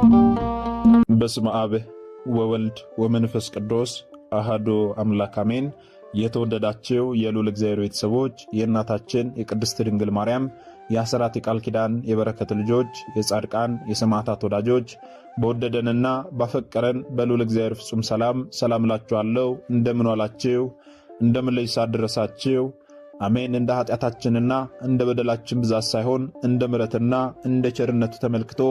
በስመ አብ ወወልድ ወመንፈስ ቅዱስ አሐዱ አምላክ አሜን። የተወደዳችሁ የልዑል እግዚአብሔር ቤተሰቦች የእናታችን የቅድስት ድንግል ማርያም የአስራት የቃል ኪዳን የበረከት ልጆች የጻድቃን የሰማዕታት ወዳጆች በወደደንና ባፈቀረን በልዑል እግዚአብሔር ፍጹም ሰላም እላችኋለሁ። እንደምን ዋላችሁ? እንደምን ለይሳ ደረሳችሁ? አሜን። እንደ ኃጢአታችንና እንደ በደላችን ብዛት ሳይሆን እንደ ምሕረትና እንደ ቸርነቱ ተመልክቶ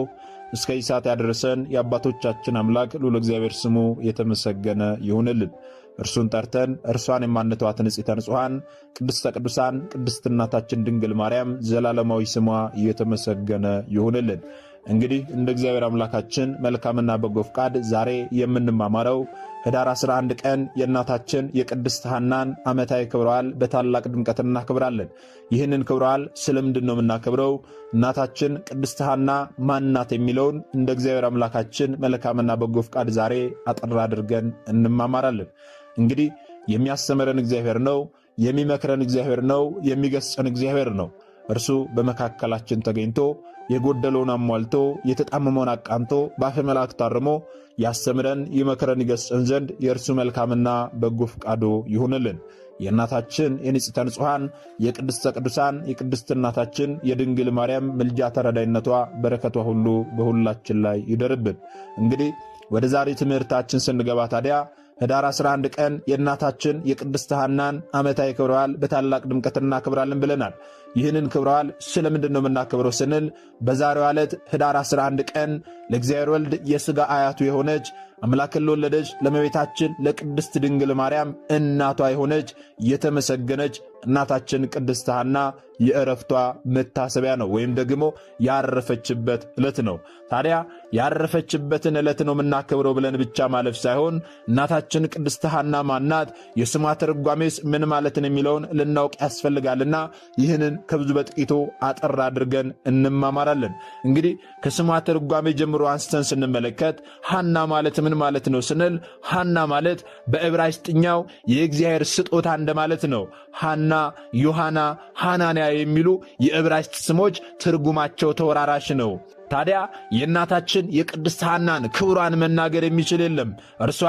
እስከ ይሳት ያደረሰን የአባቶቻችን አምላክ ልዑል እግዚአብሔር ስሙ የተመሰገነ ይሁንልን። እርሱን ጠርተን እርሷን የማንተዋት ንጽሕተ ንጹሐን ቅድስተ ቅዱሳን ቅድስት እናታችን ድንግል ማርያም ዘላለማዊ ስሟ የተመሰገነ ይሁንልን። እንግዲህ እንደ እግዚአብሔር አምላካችን መልካምና በጎ ፍቃድ ዛሬ የምንማማረው ህዳር 11 ቀን የእናታችን የቅድስት ሐናን ዓመታዊ ክብረ በዓል በታላቅ ድምቀት እናከብራለን። ይህንን ክብረ በዓል ስለምንድን ነው የምናከብረው? እናታችን ቅድስት ሐና ማን ናት የሚለውን እንደ እግዚአብሔር አምላካችን መልካምና በጎ ፍቃድ ዛሬ አጠር አድርገን እንማማራለን። እንግዲህ የሚያስተምረን እግዚአብሔር ነው፣ የሚመክረን እግዚአብሔር ነው፣ የሚገስጸን እግዚአብሔር ነው። እርሱ በመካከላችን ተገኝቶ የጎደለውን አሟልቶ የተጣመመውን አቃንቶ በአፈ መላእክት አርሞ ያስተምረን ይመክረን ይገስጸን ዘንድ የእርሱ መልካምና በጎ ፍቃዱ ይሁንልን። የእናታችን የንጽሕተ ንጹሐን የቅድስተ ቅዱሳን የቅድስት እናታችን የድንግል ማርያም ምልጃ ተረዳይነቷ በረከቷ ሁሉ በሁላችን ላይ ይደርብን። እንግዲህ ወደ ዛሬ ትምህርታችን ስንገባ ታዲያ ህዳር 11 ቀን የእናታችን የቅድስት ሐናን ዓመታዊ ክብረ በዓል በታላቅ ድምቀት እናከብራለን ብለናል። ይህንን ክብረ በዓል ስለምንድን ነው የምናከብረው ስንል በዛሬው ዕለት ህዳር 11 ቀን ለእግዚአብሔር ወልድ የሥጋ አያቱ የሆነች አምላክን ለወለደች ለእመቤታችን ለቅድስት ድንግል ማርያም እናቷ የሆነች የተመሰገነች እናታችን ቅድስት ሐና የዕረፍቷ መታሰቢያ ነው፣ ወይም ደግሞ ያረፈችበት ዕለት ነው። ታዲያ ያረፈችበትን ዕለት ነው የምናከብረው ብለን ብቻ ማለፍ ሳይሆን እናታችን ቅድስት ሐና ማናት፣ የስሟ ትርጓሜስ ምን ማለትን የሚለውን ልናውቅ ያስፈልጋልና ይህንን ከብዙ በጥቂቱ አጠር አድርገን እንማማራለን። እንግዲህ ከስሟ ትርጓሜ ጀምሮ አንስተን ስንመለከት ሐና ማለት ምን ማለት ነው ስንል ሐና ማለት በዕብራይስጥኛው የእግዚአብሔር ስጦታ እንደማለት ነው። ሐና፣ ዮሐና፣ ሐናንያ የሚሉ የዕብራይስጥ ስሞች ትርጉማቸው ተወራራሽ ነው። ታዲያ የእናታችን የቅድስት ሐናን ክብሯን መናገር የሚችል የለም። እርሷ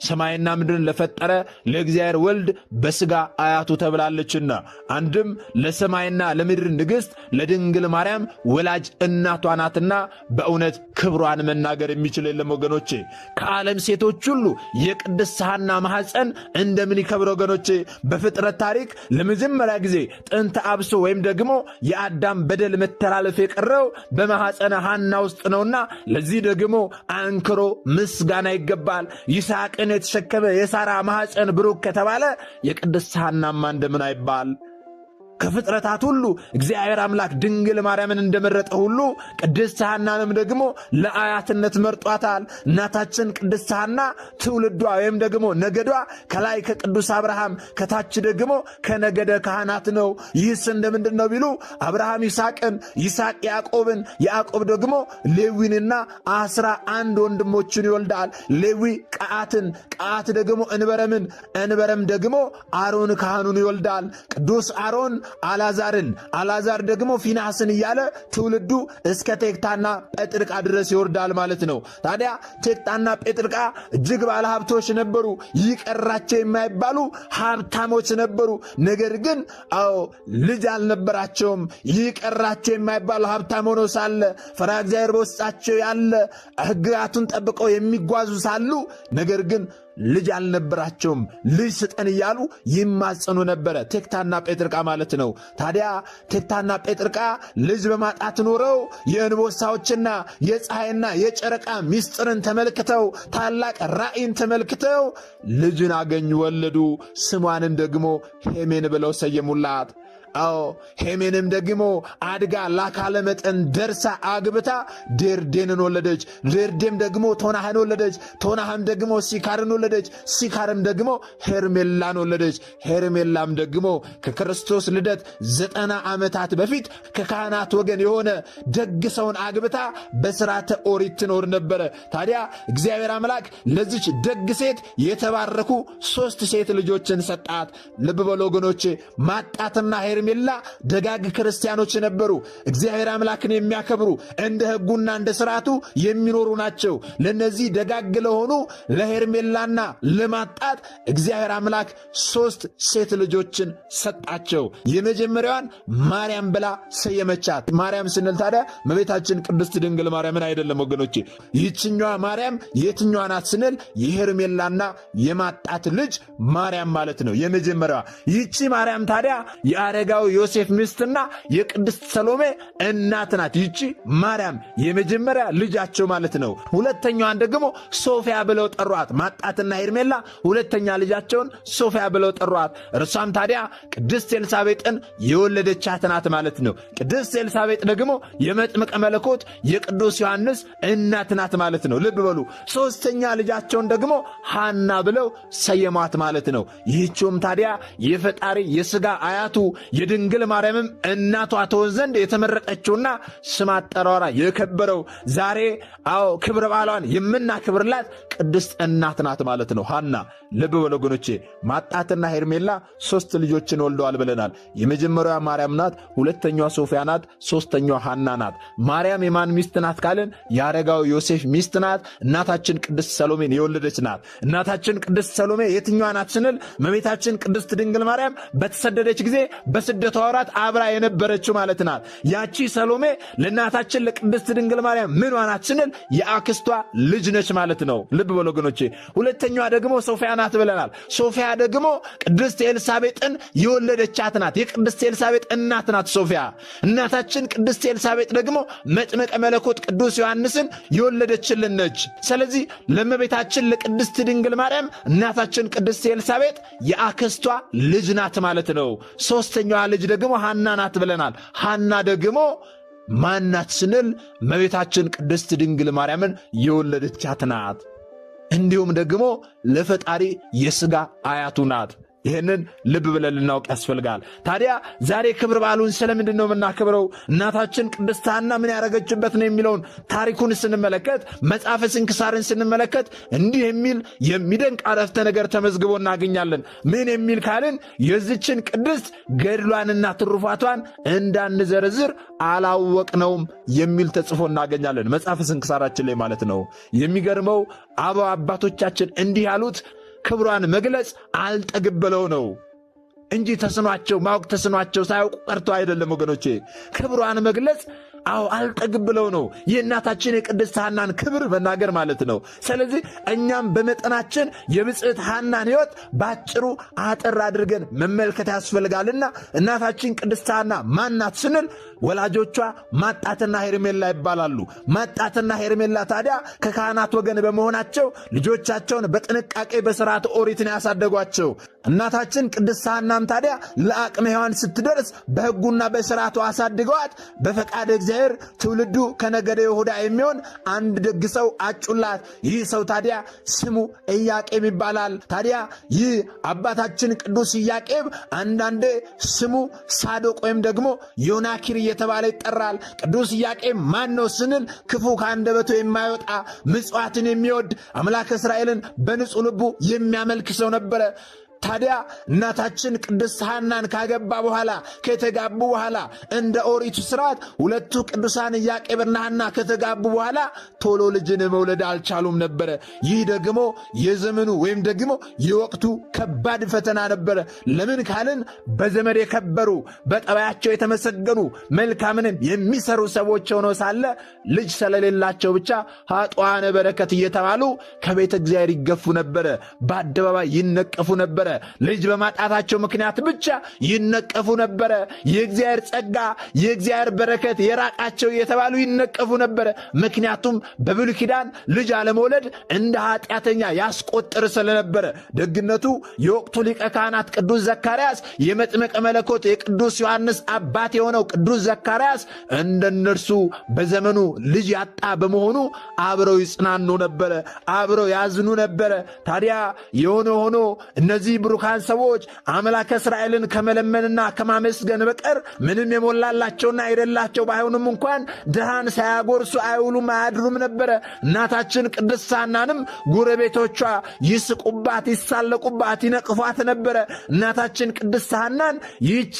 ሰማይና ምድርን ለፈጠረ ለእግዚአብሔር ወልድ በሥጋ አያቱ ተብላለችና አንድም ለሰማይና ለምድር ንግሥት ለድንግል ማርያም ወላጅ እናቷ ናትና በእውነት ክብሯን መናገር የሚችል የለም። ወገኖቼ ከዓለም ሴቶች ሁሉ የቅድስት ሐና ማኅፀን እንደምን ይከብር ወገኖቼ። በፍጥረት ታሪክ ለመጀመሪያ ጊዜ ጥንተ አብሶ ወይም ደግሞ የአዳም በደል መተላለፍ የቀረው በማኅፀነ ሐና ውስጥ ነውና ለዚህ ደግሞ አንክሮ ምስጋና ይገባል። ይስሐቅን የተሸከመ የሳራ ማኅፀን ብሩክ ከተባለ የቅድስት ሐናማ እንደምን አይባል? ከፍጥረታት ሁሉ እግዚአብሔር አምላክ ድንግል ማርያምን እንደመረጠ ሁሉ ቅድስት ሐናንም ደግሞ ለአያትነት መርጧታል። እናታችን ቅድስት ሐና ትውልዷ ወይም ደግሞ ነገዷ ከላይ ከቅዱስ አብርሃም ከታች ደግሞ ከነገደ ካህናት ነው። ይህስ እንደምንድን ነው ቢሉ አብርሃም ይስሐቅን፣ ይስሐቅ ያዕቆብን፣ ያዕቆብ ደግሞ ሌዊንና 11 ወንድሞችን ይወልዳል። ሌዊ ቀዓትን፣ ቀዓት ደግሞ እንበረምን፣ እንበረም ደግሞ አሮን ካህኑን ይወልዳል። ቅዱስ አሮን አልዓዛርን፣ አልዓዛር ደግሞ ፊንሐስን እያለ ትውልዱ እስከ ቴክታና ጴጥርቃ ድረስ ይወርዳል ማለት ነው። ታዲያ ቴክታና ጴጥርቃ እጅግ ባለ ሀብቶች ነበሩ። ይቀራቸው የማይባሉ ሀብታሞች ነበሩ። ነገር ግን ልጅ አልነበራቸውም። ይቀራቸው የማይባሉ ሀብታም ሆነው ሳለ ፈሪሃ እግዚአብሔር በውስጣቸው ያለ ሕግጋቱን ጠብቀው የሚጓዙ ሳሉ ነገር ግን ልጅ አልነበራቸውም። ልጅ ስጠን እያሉ ይማጸኑ ነበረ። ቴክታና ጴጥርቃ ማለት ነው። ታዲያ ቴክታና ጴጥርቃ ልጅ በማጣት ኖረው የእንቦሳዎችና የፀሐይና የጨረቃ ምስጢርን ተመልክተው ታላቅ ራእይን ተመልክተው ልጅን አገኙ፣ ወለዱ። ስሟንን ደግሞ ሄሜን ብለው ሰየሙላት። ሄሜንም ደግሞ አድጋ ላካለ መጠን ደርሳ አግብታ ዴርዴንን ወለደች። ዴርዴም ደግሞ ቶናህን ወለደች። ቶናህም ደግሞ ሲካርን ወለደች። ሲካርም ደግሞ ሄርሜላን ወለደች። ሄርሜላም ደግሞ ከክርስቶስ ልደት 90 ዓመታት በፊት ከካህናት ወገን የሆነ ደግ ሰውን አግብታ በሥርዓተ ኦሪት ትኖር ነበረ። ታዲያ እግዚአብሔር አምላክ ለዚች ደግ ሴት የተባረኩ 3 ሴት ልጆችን ሰጣት። ልብ በሉ ወገኖቼ፣ ማጣትና ሄርሜላ ሄርሜላ ደጋግ ክርስቲያኖች ነበሩ። እግዚአብሔር አምላክን የሚያከብሩ እንደ ሕጉና እንደ ሥርዓቱ የሚኖሩ ናቸው። ለነዚህ ደጋግ ለሆኑ ለሄርሜላና ለማጣት እግዚአብሔር አምላክ 3 ሴት ልጆችን ሰጣቸው። የመጀመሪያዋን ማርያም ብላ ሰየመቻት። ማርያም ስንል ታዲያ እመቤታችን ቅድስት ድንግል ማርያምን አይደለም ወገኖቼ። ይህችኛዋ ማርያም የትኛዋ ናት ስንል የሄርሜላና የማጣት ልጅ ማርያም ማለት ነው የመጀመሪያዋ። ይህቺ ማርያም ታዲያ የአረጋዊ ዮሴፍ ሚስትና የቅድስት ሰሎሜ እናት ናት። ይህቺ ማርያም የመጀመሪያ ልጃቸው ማለት ነው። ሁለተኛዋን ደግሞ ሶፊያ ብለው ጠሯት። ማጣትና ሄርሜላ ሁለተኛ ልጃቸውን ሶፊያ ብለው ጠሯት። እርሷም ታዲያ ቅድስት ኤልሳቤጥን የወለደቻት ናት ማለት ነው። ቅድስት ኤልሳቤጥ ደግሞ የመጥምቀ መለኮት የቅዱስ ዮሐንስ እናት ናት ማለት ነው። ልብ በሉ። ሶስተኛ ልጃቸውን ደግሞ ሐና ብለው ሰየሟት ማለት ነው። ይህችውም ታዲያ የፈጣሪ የሥጋ አያቱ የድንግል ማርያምም እናቷ ትሆን ዘንድ የተመረጠችውና ስም አጠራሯ የከበረው ዛሬ ክብረ በዓሏን የምናክብርላት ቅድስት እናት ናት ማለት ነው ሐና። ልብ በሉ ወገኖቼ፣ ማጣትና ሄርሜላ 3 ልጆችን ወልደዋል ብለናል። የመጀመሪያዋ ማርያም ናት፣ ሁለተኛዋ ሶፊያ ናት፣ ሶስተኛዋ ሐና ናት። ማርያም የማን ሚስት ናት ካልን የአረጋዊ ዮሴፍ ሚስት ናት። እናታችን ቅድስት ሰሎሜን የወለደች ናት። እናታችን ቅድስት ሰሎሜ የትኛዋ ናት ስንል እመቤታችን ቅድስት ድንግል ማርያም በተሰደደች ጊዜ በስደቷ ወራት አብራ የነበረችው ማለት ናት። ያቺ ሰሎሜ ለእናታችን ለቅድስት ድንግል ማርያም ምኗ ናት ስንል የአክስቷ ልጅ ነች ማለት ነው። ልብ በሉ ወገኖቼ። ሁለተኛዋ ደግሞ ሶፊያ ናት ብለናል። ሶፊያ ደግሞ ቅድስት ኤልሳቤጥን የወለደቻት ናት። የቅድስት ኤልሳቤጥ እናት ናት ሶፊያ። እናታችን ቅድስት ኤልሳቤጥ ደግሞ መጥምቀ መለኮት ቅዱስ ዮሐንስን የወለደችልን ነች። ስለዚህ ለእመቤታችን ለቅድስት ድንግል ማርያም እናታችን ቅድስት ኤልሳቤጥ የአክስቷ ልጅ ናት ማለት ነው። ሶስተኛዋ ልጅ ደግሞ ሐና ናት ብለናል። ሐና ደግሞ ማናት ስንል እመቤታችን ቅድስት ድንግል ማርያምን የወለደቻት ናት። እንዲሁም ደግሞ ለፈጣሪ የሥጋ አያቱ ናት። ይህንን ልብ ብለን ልናውቅ ያስፈልጋል። ታዲያ ዛሬ ክብር በዓሉን ስለምንድን ነው የምናከብረው? እናታችን ቅድስት ሐና ምን ያደረገችበት ነው የሚለውን ታሪኩን ስንመለከት፣ መጽሐፈ ስንክሳርን ስንመለከት እንዲህ የሚል የሚደንቅ አረፍተ ነገር ተመዝግቦ እናገኛለን። ምን የሚል ካልን የዚችን ቅድስት ገድሏንና ትሩፋቷን እንዳንዘረዝር አላወቅነውም የሚል ተጽፎ እናገኛለን መጽሐፈ ስንክሳራችን ላይ ማለት ነው። የሚገርመው አበው አባቶቻችን እንዲህ ያሉት ክብሯን መግለጽ አልጠግበለው ነው እንጂ ተስኗቸው ማወቅ ተስኗቸው ሳያውቁ ቀርቶ አይደለም ወገኖቼ። ክብሯን መግለጽ አልጠግብለው ነው የእናታችን የቅድስት ሐናን ክብር መናገር ማለት ነው። ስለዚህ እኛም በመጠናችን የብፅዕት ሐናን ሕይወት ባጭሩ አጠር አድርገን መመልከት ያስፈልጋልና እናታችን ቅድስት ሐና ማናት ስንል ወላጆቿ ማጣትና ሄርሜላ ይባላሉ። ማጣትና ሄርሜላ ታዲያ ከካህናት ወገን በመሆናቸው ልጆቻቸውን በጥንቃቄ በሥርዓተ ኦሪትን ያሳደጓቸው። እናታችን ቅድስት ሐናም ታዲያ ለአቅመ ሔዋን ስትደርስ በሕጉና በሥርዓቱ አሳድገዋት በፈቃደ እግዚአብሔር ትውልዱ ከነገደ ይሁዳ የሚሆን አንድ ደግ ሰው አጩላት። ይህ ሰው ታዲያ ስሙ ኢያቄም ይባላል። ታዲያ ይህ አባታችን ቅዱስ ኢያቄም አንዳንዴ ስሙ ሳዶቅ ወይም ደግሞ ዮናኪር እየተባለ ይጠራል። ቅዱስ ኢያቄም ማን ነው ስንል ክፉ ከአንደበቱ የማይወጣ ምጽዋትን የሚወድ አምላክ እስራኤልን በንጹሕ ልቡ የሚያመልክ ሰው ነበረ። ታዲያ እናታችን ቅድስት ሐናን ካገባ በኋላ ከተጋቡ በኋላ እንደ ኦሪቱ ሥርዓት ሁለቱ ቅዱሳን ኢያቄምና ሐና ከተጋቡ በኋላ ቶሎ ልጅን መውለድ አልቻሉም ነበረ። ይህ ደግሞ የዘመኑ ወይም ደግሞ የወቅቱ ከባድ ፈተና ነበረ። ለምን ካልን በዘመድ የከበሩ በጠባያቸው የተመሰገኑ መልካምንም የሚሰሩ ሰዎች ሆነው ሳለ ልጅ ስለሌላቸው ብቻ ኃጥአነ በረከት እየተባሉ ከቤተ እግዚአብሔር ይገፉ ነበረ። በአደባባይ ይነቀፉ ነበረ። ልጅ በማጣታቸው ምክንያት ብቻ ይነቀፉ ነበረ። የእግዚአብሔር ጸጋ የእግዚአብሔር በረከት የራቃቸው እየተባሉ ይነቀፉ ነበረ። ምክንያቱም በብሉይ ኪዳን ልጅ አለመውለድ እንደ ኃጢአተኛ ያስቆጥር ስለነበረ። ደግነቱ የወቅቱ ሊቀ ካህናት ቅዱስ ዘካርያስ የመጥምቀ መለኮት የቅዱስ ዮሐንስ አባት የሆነው ቅዱስ ዘካርያስ እንደነርሱ በዘመኑ ልጅ ያጣ በመሆኑ አብረው ይጽናኑ ነበረ፣ አብረው ያዝኑ ነበረ። ታዲያ የሆነ ሆኖ እነዚህ ብሩካን ሰዎች አምላከ እስራኤልን ከመለመንና ከማመስገን በቀር ምንም የሞላላቸውና የሌላቸው ባይሆኑም እንኳን ድሃን ሳያጎርሱ አይውሉም አያድሩም ነበረ። እናታችን ቅድስት ሐናንም ጎረቤቶቿ ይስቁባት፣ ይሳለቁባት፣ ይነቅፏት ነበረ። እናታችን ቅድስት ሐናን ይህቺ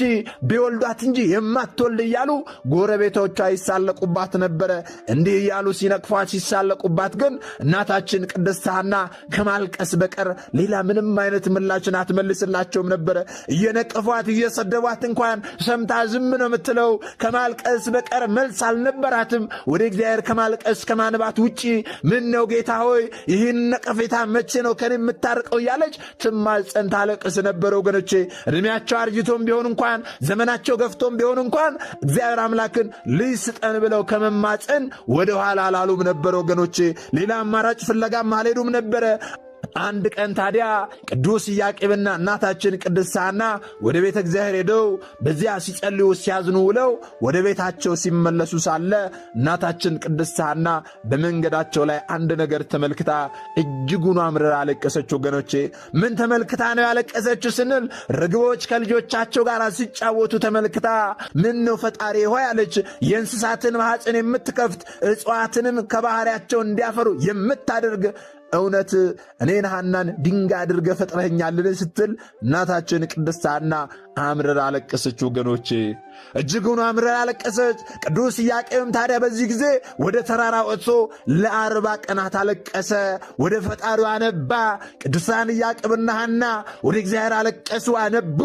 ቢወልዷት እንጂ የማትወልድ እያሉ ጎረቤቶቿ ይሳለቁባት ነበረ። እንዲህ እያሉ ሲነቅፏት ሲሳለቁባት ግን እናታችን ቅድስት ሐና ከማልቀስ በቀር ሌላ ምንም አይነት ምላሽን አትመልስላቸውም ነበረ። እየነቀፏት እየሰደቧት እንኳን ሰምታ ዝም ነው የምትለው። ከማልቀስ በቀር መልስ አልነበራትም። ወደ እግዚአብሔር ከማልቀስ ከማንባት ውጪ ምን ነው ጌታ ሆይ ይህን ነቀፌታ መቼ ነው ከኔ የምታርቀው እያለች ትማጸን ታለቅስ ነበረ። ወገኖቼ እድሜያቸው አርጅቶም ቢሆን እንኳን ዘመናቸው ገፍቶም ቢሆን እንኳን እግዚአብሔር አምላክን ልጅ ስጠን ብለው ከመማፀን ወደ ኋላ አላሉም ነበረ። ወገኖቼ ሌላ አማራጭ ፍለጋም አልሄዱም ነበረ። አንድ ቀን ታዲያ ቅዱስ ኢያቄምና እናታችን ቅድስት ሐና ወደ ቤተ እግዚአብሔር ሄደው በዚያ ሲጸልዩ ሲያዝኑ ውለው ወደ ቤታቸው ሲመለሱ ሳለ እናታችን ቅድስት ሐና በመንገዳቸው ላይ አንድ ነገር ተመልክታ እጅጉን አምርራ አለቀሰች። ወገኖቼ ምን ተመልክታ ነው ያለቀሰችው ስንል ርግቦች ከልጆቻቸው ጋር ሲጫወቱ ተመልክታ ምን ነው ፈጣሪ ሆይ አለች። የእንስሳትን ማኅፀን የምትከፍት እጽዋትንም ከባህሪያቸው እንዲያፈሩ የምታደርግ እውነት እኔን ሐናን ድንጋይ አድርገህ ፈጥረኸኛልን ስትል እናታችን ቅድስት ሐና አምርራ አለቀሰች። ወገኖቼ እጅጉን አምርራ አለቀሰች። ቅዱስ ኢያቄም ታዲያ በዚህ ጊዜ ወደ ተራራ ወጥቶ ለ40 ቀናት አለቀሰ፣ ወደ ፈጣሪው አነባ። ቅዱሳን ኢያቄምና ሐና ወደ እግዚአብሔር አለቀሱ፣ አነቡ።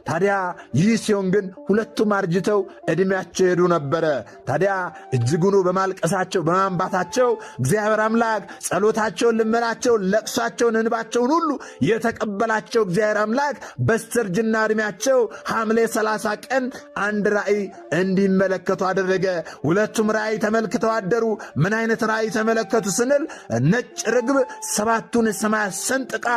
ታዲያ ይህ ሲሆን ግን ሁለቱም አርጅተው ዕድሜያቸው ሄዱ ነበረ። ታዲያ እጅጉኑ በማልቀሳቸው በማንባታቸው እግዚአብሔር አምላክ ጸሎታቸውን፣ ልመናቸውን፣ ለቅሷቸውን፣ እንባቸውን ሁሉ የተቀበላቸው እግዚአብሔር አምላክ በስተርጅና ዕድሜያቸው ሐምሌ 30 ቀን አንድ ራእይ እንዲመለከቱ አደረገ። ሁለቱም ራእይ ተመልክተው አደሩ። ምን አይነት ራእይ ተመለከቱ ስንል ነጭ ርግብ 7ቱን ሰማያት ሰንጥቃ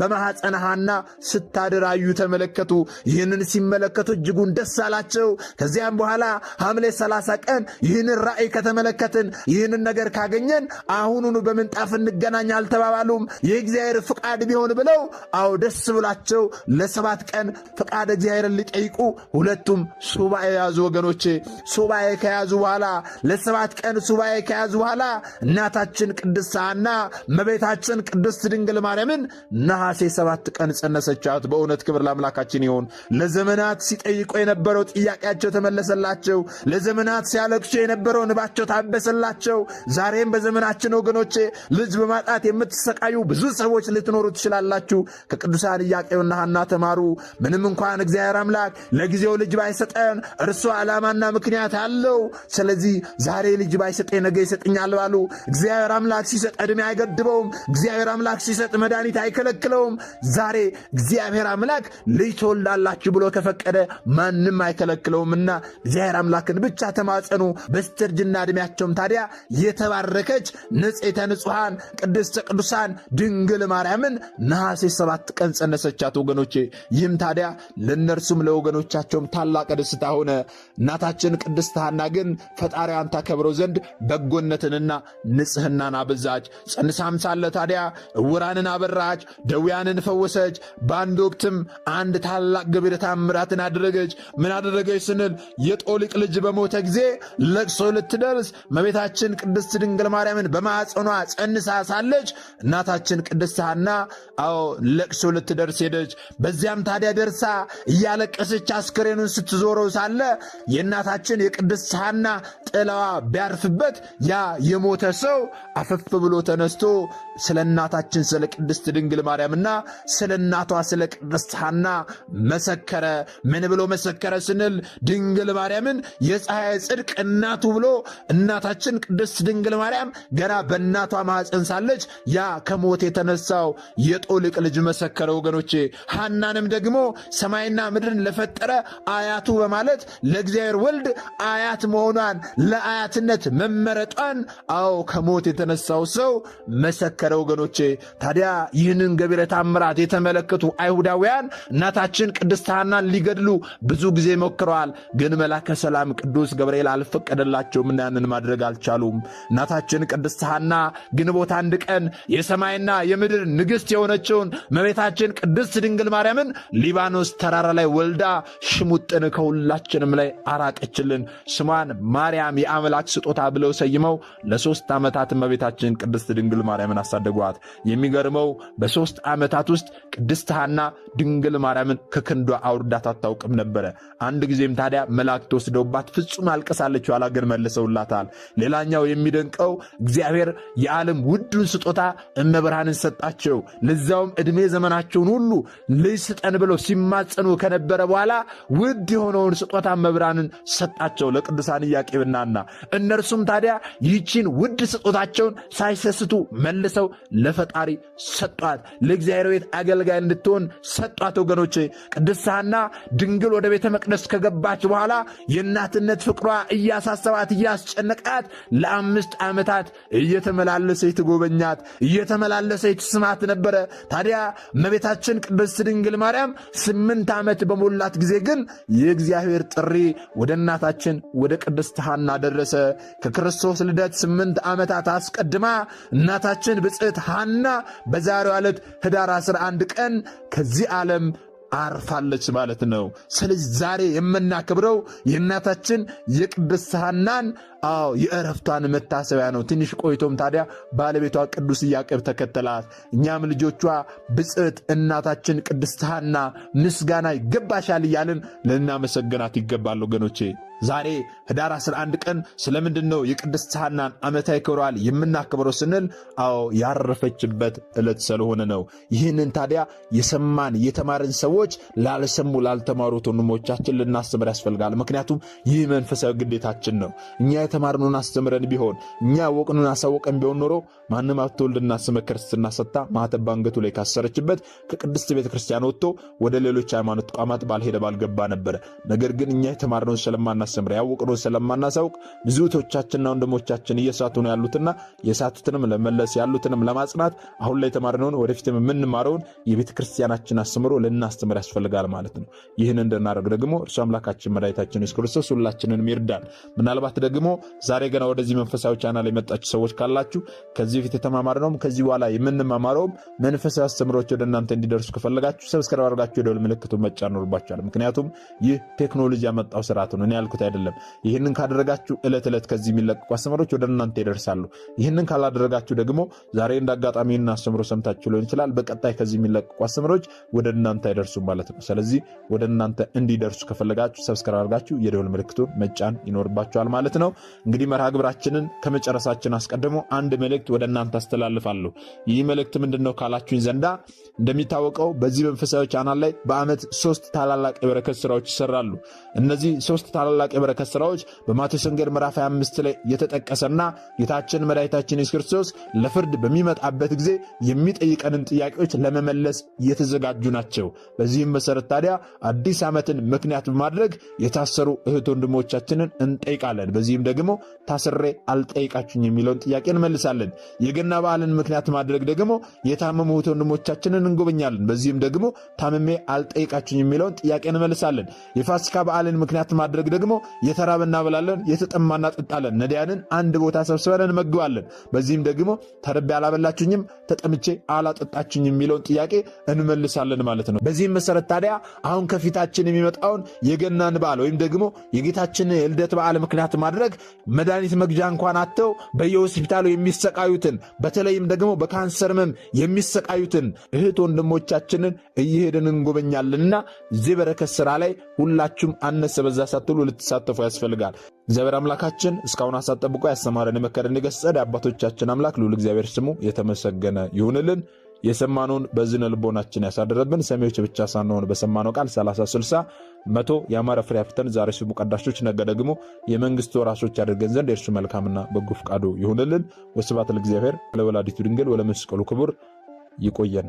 በማኅፀነ ሐና ስታድር አዩ፣ ተመለከቱ። ይህንን ሲመለከቱ እጅጉን ደስ አላቸው። ከዚያም በኋላ ሐምሌ 30 ቀን ይህንን ራእይ ከተመለከትን ይህንን ነገር ካገኘን አሁኑኑ በምንጣፍ እንገናኝ አልተባባሉም። የእግዚአብሔር ፍቃድ ቢሆን ብለው አዎ ደስ ብላቸው ለ7 ቀን ፍቃድ እግዚአብሔርን ሊጠይቁ ሁለቱም ሱባኤ ያዙ። ወገኖቼ ሱባኤ ከያዙ በኋላ ለ7 ቀን ሱባኤ ከያዙ በኋላ እናታችን ቅድስት ሐና እመቤታችን ቅድስት ድንግል ማርያምን ነሐሴ 7 ቀን ጸነሰቻት። በእውነት ክብር ለአምላካችን ይሁን። ለዘመናት ሲጠይቁ የነበረው ጥያቄያቸው ተመለሰላቸው። ለዘመናት ሲያለቅሱ የነበረው እንባቸው ታበሰላቸው። ዛሬም በዘመናችን ወገኖቼ ልጅ በማጣት የምትሰቃዩ ብዙ ሰዎች ልትኖሩ ትችላላችሁ። ከቅዱሳን ኢያቄምና ሐና ተማሩ። ምንም እንኳን እግዚአብሔር አምላክ ለጊዜው ልጅ ባይሰጠን እርሱ ዓላማና ምክንያት አለው። ስለዚህ ዛሬ ልጅ ባይሰጠኝ ነገ ይሰጠኛል ባሉ። እግዚአብሔር አምላክ ሲሰጥ ዕድሜ አይገድበውም። እግዚአብሔር አምላክ ሲሰጥ መድኃኒት አይከለክለውም። ዛሬ እግዚአብሔር አምላክ ልጅ ትወልዳላችሁ ብሎ ከፈቀደ ማንም አይከለክለውምና እግዚአብሔር አምላክን ብቻ ተማጸኑ። በስተርጅና ዕድሜያቸውም ታዲያ የተባረከች ንጽሕተ ንጹሐን ቅድስተ ቅዱሳን ድንግል ማርያምን ነሐሴ 7 ቀን ጸነሰቻት። ወገኖቼ ይህም ታዲያ ለእነርሱም ለወገኖቻቸውም ታላቅ ደስታ ሆነ። እናታችን ቅድስት ሐና ግን ፈጣሪዋን ታከብረው ዘንድ በጎነትንና ንጽሕናን አበዛች። ጸንሳም ሳለ ታዲያ ዕውራንን አበራች፣ ደዌያንን ፈወሰች። በአንድ ወቅትም አንድ ታላቅ ግብረ ተአምራትን አደረገች። ምን አደረገች ስንል የጦሊቅ ልጅ በሞተ ጊዜ ለቅሶ ልትደርስ እመቤታችን ቅድስት ድንግል ማርያምን በማኅፀኗ ጸንሳ ሳለች እናታችን ቅድስት ሐና ለቅሶ ልትደርስ ሄደች። በዚያም ታዲያ ደርሳ እያለቀሰች አስከሬኑን ስትዞረው ሳለ የእናታችን የቅድስት ሐና ጥላዋ ቢያርፍበት ያ የሞተ ሰው አፈፍ ብሎ ተነስቶ ስለ እናታችን ስለ ቅድስት ድንግል ማርያምና ስለ እናቷ ስለ ቅድስት ሐና መሰከረ። ምን ብሎ መሰከረ ስንል ድንግል ማርያምን የፀሐይ ጽድቅ እናቱ ብሎ እናታችን ቅድስት ድንግል ማርያም ገና በእናቷ ማኅፀን ሳለች ያ ከሞት የተነሳው የጦሊቅ ልጅ መሰከረ። ወገኖቼ ሐናንም ደግሞ ሰማይና ሰማይና ምድርን ለፈጠረ አያቱ በማለት ለእግዚአብሔር ወልድ አያት መሆኗን ለአያትነት መመረጧን ከሞት የተነሳው ሰው መሰከረ። ወገኖቼ ታዲያ ይህንን ገቢረ ተአምራት የተመለከቱ አይሁዳውያን እናታችን ቅድስት ሐናን ሊገድሉ ብዙ ጊዜ ሞክረዋል። ግን መልአከ ሰላም ቅዱስ ገብርኤል አልፈቀደላቸውም እና ያንን ማድረግ አልቻሉም። እናታችን ቅድስት ሐና ግንቦት 1 ቀን የሰማይና የምድር ንግሥት የሆነችውን እመቤታችን ቅድስት ድንግል ማርያምን ሊባኖስ ተራራ ላይ ወልዳ ሽሙጥን ከሁላችንም ላይ አራቀችልን። ስሟን ማርያም የአምላክ ስጦታ ብለው ሰይመው ለ3 ዓመታት እመቤታችን ቅድስት ድንግል ማርያምን አሳደጓት። የሚገርመው በ3 ዓመታት ውስጥ ቅድስት ሐና ድንግል ማርያምን ከክንዷ አውርዳት አታውቅም ነበረ። አንድ ጊዜም ታዲያ መላእክት ወስደውባት ፍጹም አልቅሳለች፣ ኋላ ግን መልሰውላታል። ሌላኛው የሚደንቀው እግዚአብሔር የዓለም ውዱን ስጦታ እመብርሃንን ሰጣቸው። ለዛውም ዕድሜ ዘመናቸውን ሁሉ ልጅ ስጠን ብለው ሲማጸኑ ከነበረ በኋላ ውድ የሆነውን ስጦታ እመብርሃንን ሰጣቸው ለቅዱሳን ኢያቄምና ሐና። እነርሱም ታዲያ ይህችን ውድ ስጦታቸውን ሳይሰስቱ መልሰው ለፈጣሪ ሰጧት። ለእግዚአብሔር ቤት አገልጋይ እንድትሆን ሰጧት። ወገኖቼ ቅድስት ሐና ድንግል ወደ ቤተ መቅደስ ከገባች በኋላ የእናትነት ፍቅሯ እያሳሰባት እያስጨነቃት ለ5 ዓመታት እየተመላለሰች ትጎበኛት፣ እየተመላለሰች ትስማት ነበረ። ታዲያ እመቤታችን ቅድስት ድንግል ማርያም 8 ዓመት በሞላት ጊዜ ግን የእግዚአብሔር ጥሪ ወደ እናታችን ወደ ቅድስት ሐና ደረሰ። ከክርስቶስ ልደት 8 ዓመታት አስቀድማ እናታችን ብፅዕት ሐና በዛሬው ዕለት ኅዳር 11 ቀን ከዚህ ዓለም አርፋለች ማለት ነው። ስለዚህ ዛሬ የምናከብረው የእናታችን የቅድስት ሐናን የዕረፍቷን መታሰቢያ ነው። ትንሽ ቆይቶም ታዲያ ባለቤቷ ቅዱስ ኢያቄም ተከተላት። እኛም ልጆቿ ብፅዕት እናታችን ቅድስት ሐና ምስጋና ይገባሻል እያልን ልናመሰግናት ይገባል። ወገኖቼ ዛሬ ኅዳር 11 ቀን ስለምንድን ነው የቅድስት ሐናን ዓመታዊ ክብረ በዓል የምናከብረው ስንል ያረፈችበት ዕለት ስለሆነ ነው። ይህንን ታዲያ የሰማን የተማርን ሰዎች ላልሰሙ ላልተማሩት ወንድሞቻችን ልናስተምር ያስፈልጋል። ምክንያቱም ይህ መንፈሳዊ ግዴታችን ነው። እኛ የተማርነውን አስተምረን ቢሆን እኛ ያወቅነውን አሳወቀን ቢሆን ኖሮ ማንም አትወልድና ስመ ክርስትና ሰጥታ ማኅተብ በአንገቱ ላይ ካሰረችበት ከቅድስት ቤተ ክርስቲያን ወጥቶ ወደ ሌሎች ሃይማኖት ተቋማት ባልሄደ ባልገባ ነበረ። ነገር ግን እኛ የተማርነውን ስለማናስተምር ያወቅነውን ስለማናሳውቅ ብዙቶቻችንና ወንድሞቻችን እየሳቱ ነው ያሉትና የሳቱትንም ለመለስ ያሉትንም ለማጽናት አሁን ላይ የተማርነውን ወደፊትም የምንማረውን የቤተ ክርስቲያናችን አስተምሮ ልናስተምር ያስፈልጋል ማለት ነው። ይህን እንድናደርግ ደግሞ እርሱ አምላካችን መድኃኒታችን ኢየሱስ ክርስቶስ ሁላችንንም ይርዳን። ምናልባት ደግሞ ዛሬ ገና ወደዚህ መንፈሳዊ ቻናል የመጣችሁ ሰዎች ካላችሁ ከዚህ በፊት የተማማርነውም ከዚህ በኋላ የምንማማረውም መንፈሳዊ አስተምሮች ወደ እናንተ እንዲደርሱ ከፈለጋችሁ ሰብስክራይብ አድርጋችሁ የደወል ምልክቱን መጫን ይኖርባችኋል። ምክንያቱም ይህ ቴክኖሎጂ ያመጣው ስርዓት ነው፣ እኔ ያልኩት አይደለም። ይህንን ካደረጋችሁ ዕለት ዕለት ከዚህ የሚለቀቁ አስተምሮች ወደ እናንተ ይደርሳሉ። ይህንን ካላደረጋችሁ ደግሞ ዛሬ እንዳጋጣሚ አስተምሮ ሰምታችሁ ሊሆን ይችላል፣ በቀጣይ ከዚህ የሚለቀቁ አስተምሮች ወደ እናንተ አይደርሱም ማለት ነው። ስለዚህ ወደ እናንተ እንዲደርሱ ከፈለጋችሁ ሰብስክራይብ አድርጋችሁ የደወል ምልክቱን መጫን ይኖርባችኋል ማለት ነው። እንግዲህ መርሃ ግብራችንን ከመጨረሳችን አስቀድሞ አንድ መልእክት ወደ እናንተ አስተላልፋለሁ። ይህ መልእክት ምንድነው ካላችሁኝ ዘንዳ እንደሚታወቀው በዚህ መንፈሳዊ ቻናል ላይ በዓመት 3 ታላላቅ የበረከት ስራዎች ይሰራሉ። እነዚህ 3 ታላላቅ የበረከት ስራዎች በማቴዎስ ወንጌል ምዕራፍ 25 ላይ የተጠቀሰና ጌታችን መድኃኒታችን ኢየሱስ ክርስቶስ ለፍርድ በሚመጣበት ጊዜ የሚጠይቀንን ጥያቄዎች ለመመለስ የተዘጋጁ ናቸው። በዚህም መሰረት ታዲያ አዲስ ዓመትን ምክንያት በማድረግ የታሰሩ እህት ወንድሞቻችንን እንጠይቃለን። በዚህም ደግሞ ታስሬ አልጠይቃችሁኝ የሚለውን ጥያቄ እንመልሳለን። የገና በዓልን ምክንያት ማድረግ ደግሞ የታመሙ እህት ወንድሞቻችንን እንጎበኛለን። በዚህም ደግሞ ታምሜ አልጠይቃችሁኝ የሚለውን ጥያቄ እንመልሳለን። የፋሲካ በዓልን ምክንያት ማድረግ ደግሞ የተራበ እናበላለን፣ የተጠማ እናጠጣለን፣ ነዳያንን አንድ ቦታ ሰብስበን እንመግባለን። በዚህም ደግሞ ተርቤ አላበላችሁኝም፣ ተጠምቼ አላጠጣችሁኝ የሚለውን ጥያቄ እንመልሳለን ማለት ነው። በዚህም መሰረት ታዲያ አሁን ከፊታችን የሚመጣውን የገናን በዓል ወይም ደግሞ የጌታችን የልደት በዓል ምክንያት ማድረግ መድኃኒት መግዣ እንኳን አጥተው በየሆስፒታሉ የሚሰቃዩትን በተለይም ደግሞ በካንሰር ህመም የሚሰቃዩትን እህት ወንድሞቻችንን እየሄድን እንጎበኛለንና እዚህ በረከት ስራ ላይ ሁላችሁም አነሰ በዛ ሳትሉ ልትሳተፉ ያስፈልጋል። እግዚአብሔር አምላካችን እስካሁን አሳጠብቆ ያስተማረን የመከረን የገሰጸን የአባቶቻችን አምላክ ልዑል እግዚአብሔር ስሙ የተመሰገነ ይሁንልን። የሰማነውን በዝነ ልቦናችን ያሳደረብን ሰሚዎች ብቻ ሳንሆን በሰማነው ቃል 30 60 100 ያማረ ፍሬ አፍርተን ዛሬ ስሙ ቀዳሾች ነገ ደግሞ የመንግስቱ ወራሾች ያደርገን ዘንድ የእርሱ መልካምና በጎ ፈቃዱ ይሁንልን። ወስብሐት ለእግዚአብሔር ወለወላዲቱ ድንግል ወለመስቀሉ ክቡር። ይቆየን።